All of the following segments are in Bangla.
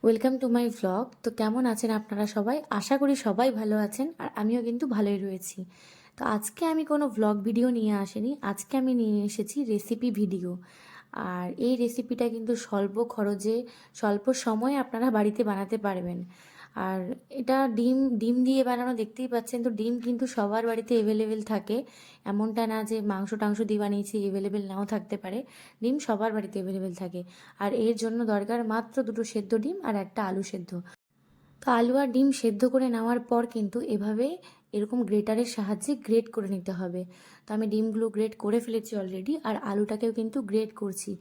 Welcome to my vlog. তো কেমন আছেন আপনারা সবাই? আশা করি সবাই ভালো আছেন, আর আমিও কিন্তু ভালোই রয়েছি। তো আজকে আমি কোনো ভ্লগ ভিডিও নিয়ে আসিনি, আজকে আমি নিয়ে এসেছি রেসিপি ভিডিও। আর এই রেসিপিটা কিন্তু স্বল্প খরচে স্বল্প সময়ে আপনারা বাড়িতে বানাতে পারবেন। আর এটা ডিম ডিম দিয়ে বানানো, দেখতেই পাচ্ছেন। তো ডিম কিন্তু সবার বাড়িতে অ্যাভেলেবেল থাকে, এমনটা না যে মাংস টাংস দিয়ে বানিয়েছি অ্যাভেলেবেল নাও থাকতে পারে। ডিম সবার বাড়িতে অ্যাভেলেবেল থাকে। আর এর জন্য দরকার মাত্র দুটো সেদ্ধ ডিম আর একটা আলু সেদ্ধ। তো আলু আর ডিম সেদ্ধ করে নেওয়ার পর কিন্তু এভাবে এরকম গ্রেটারের সাহায্যে গ্রেট করে নিতে হবে। তো আমি ডিমগুলো গ্রেট করে ফেলেছি অলরেডি, আর আলুটাকেও কিন্তু গ্রেট করছি।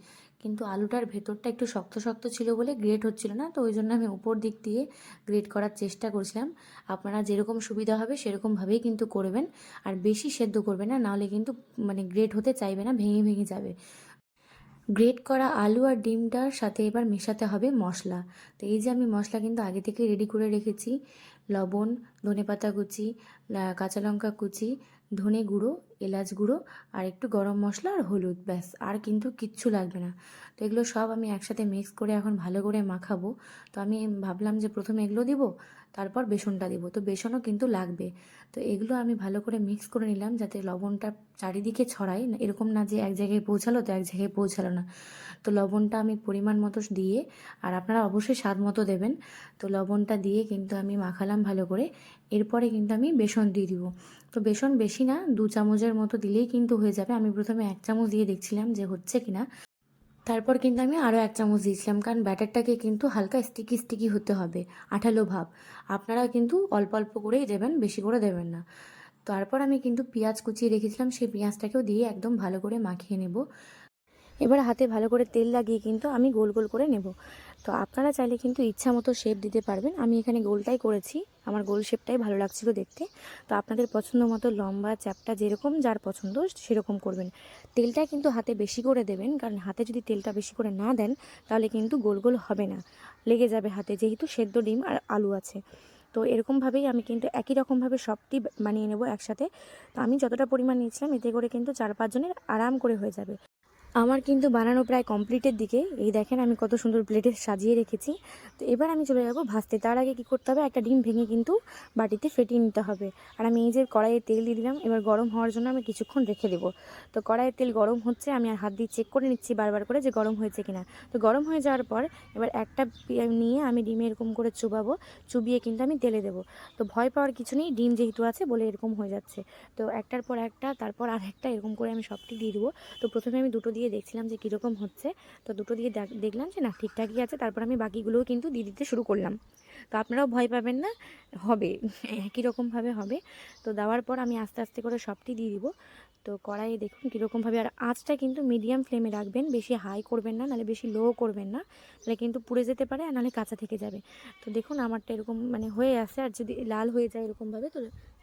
কিন্তু আলুটার ভেতরটা একটু শক্ত শক্ত ছিল বলে গ্রেট হচ্ছিল না, তো ওই জন্য আমি উপর দিক দিয়ে গ্রেট করার চেষ্টা করছিলাম। আপনারা যেরকম সুবিধা হবে সেরকমভাবেই কিন্তু করবেন। আর বেশি সেদ্ধ করবেন না, নাহলে কিন্তু গ্রেট হতে চাইবে না, ভেঙে ভেঙে যাবে। গ্রেট করা আলু আর ডিমটার সাথে এবার মেশাতে হবে মশলা। তো এই যে আমি মশলা কিন্তু আগে থেকে রেডি করে রেখেছি। লবণ, ধনেপাতা কুচি, কাঁচা লঙ্কা কুচি, ধনে গুঁড়ো, এলাচ গুঁড়ো, আর একটু গরম মশলা আর হলুদ, ব্যাস। আর কিন্তু কিচ্ছু লাগবে না। তো এগুলো সব আমি একসাথে মিক্স করে এখন ভালো করে মাখাবো। তো আমি ভাবলাম যে প্রথমে এগুলো দিব, তারপর বেসনটা দিব। তো বেসনও কিন্তু লাগবে। তো এগুলো আমি ভালো করে মিক্স করে নিলাম, যাতে লবণটা চারিদিকে ছড়ায়, এরকম না যে এক জায়গায় পৌঁছালো তো এক জায়গায় পৌঁছালো না। তো লবণটা আমি পরিমাণ মতো দিয়ে, আর আপনারা অবশ্যই স্বাদ মতো দেবেন। তো লবণটা দিয়ে কিন্তু আমি মাখালাম ভালো করে। এরপরে কিন্তু আমি বেসন দিয়ে দিব। তো বেসন বেশি না, 2 চামচের মতো দিলেই কিন্তু হয়ে যাবে। আমি প্রথমে 1 চামচ দিয়ে দেখছিলাম যে হচ্ছে কিনা, তারপর কিন্তু আমি আরও 1 চামচ দিয়েছিলাম, কারণ ব্যাটারটাকে কিন্তু হালকা স্টিকি স্টিকি হতে হবে, আঠালো ভাব। আপনারা কিন্তু অল্প অল্প করেই দেবেন, বেশি করে দেবেন না। তারপর আমি কিন্তু পেঁয়াজ কুচিয়ে রেখেছিলাম, সেই পেঁয়াজটাকেও দিয়ে একদম ভালো করে মাখিয়ে নেব। এবার হাতে ভালো করে তেল লাগিয়ে কিন্তু আমি গোল গোল করে নেব। তো আপনারা চাইলে কিন্তু ইচ্ছা মতো শেপ দিতে পারবেন। আমি এখানে গোলটাই করেছি, আমার গোল শেপটাই ভালো লাগছিল দেখতে। তো আপনাদের পছন্দ মতো লম্বা চ্যাপটা যেরকম যার পছন্দ সেরকম করবেন। তেলটা কিন্তু হাতে বেশি করে দেবেন, কারণ হাতে যদি তেলটা বেশি করে না দেন তাহলে কিন্তু গোল গোল হবে না, লেগে যাবে হাতে, যেহেতু সেদ্ধ ডিম আর আলু আছে। তো এরকমভাবেই আমি কিন্তু একই রকমভাবে সবটি বানিয়ে নেব একসাথে। তো আমি যতটা পরিমাণ নিয়েছিলাম এতে করে কিন্তু 4-5 জনের আরাম করে হয়ে যাবে। আমার কিন্তু বানানো প্রায় কমপ্লিটের দিকে। এই দেখেন আমি কত সুন্দর প্লেটে সাজিয়ে রেখেছি। তো এবার আমি চলে যাব ভাজতে। তার আগে কি করতে হবে, একটা ডিম ভেঙে কিন্তু বাটিতে ফেটিয়ে নিতে হবে। আর আমি এই যে কড়াইয়ে তেল দিয়ে দিলাম, এবার গরম হওয়ার জন্য আমি কিছুক্ষণ রেখে দেবো। তো কড়াইয়ের তেল গরম হচ্ছে, আমি আর হাত দিয়ে চেক করে নিচ্ছি বারবার করে যে গরম হয়েছে কিনা। তো গরম হয়ে যাওয়ার পর এবার একটা নিয়ে আমি ডিমে এরকম করে চুবাবো, চুবিয়ে কিন্তু আমি তেলে দেবো। তো ভয় পাওয়ার কিছু নেই, ডিম যেহেতু আছে বলে এরকম হয়ে যাচ্ছে। তো একটার পর একটা, তারপর আর একটা, এরকম করে আমি সবটি দিয়ে দেবো। তো প্রথমে আমি দুটো দিয়ে দেখছিলাম যে কীরকম হচ্ছে। তো দুটো দিয়ে দেখলাম যে না, ঠিকঠাকই আছে। তারপর আমি বাকিগুলোও কিন্তু দিয়ে দিতে শুরু করলাম। তো আপনারাও ভয় পাবেন না, হবে একই রকমভাবে হবে। তো দেওয়ার পর আমি আস্তে আস্তে করে সবটি দিয়ে দিব। তো কড়াইয়ে দেখুন কীরকমভাবে, আর আঁচটা কিন্তু মিডিয়াম ফ্লেমে রাখবেন, বেশি হাই করবেন না, নাহলে বেশি লো করবেন না, তাহলে কিন্তু পুড়ে যেতে পারে, আর নাহলে কাঁচা থেকে যাবে। তো দেখুন আমারটা এরকম হয়ে আসে, আর যদি লাল হয়ে যায় এরকমভাবে, তো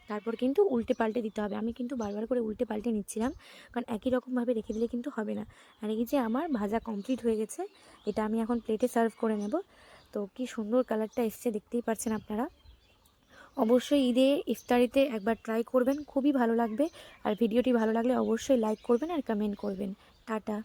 তারপর কিন্তু উল্টে পাল্টে দিতে হবে। আমি কিন্তু বারবার করে উল্টে পাল্টে নিচ্ছিলাম, কারণ একই রকমভাবে রেখে দিলে কিন্তু হবে না। আর এই যে আমার ভাজা কমপ্লিট হয়ে গেছে, এটা আমি এখন প্লেটে সার্ভ করে নেব। তো কি সুন্দর কালারটা এসছে, দেখতেই পাচ্ছেন আপনারা। অবশ্যই ঈদে ইফতারিতে একবার ট্রাই করবেন, খুবই ভালো লাগবে। আর ভিডিওটি ভালো লাগলে অবশ্যই লাইক করবেন আর কমেন্ট করবেন। টাটা।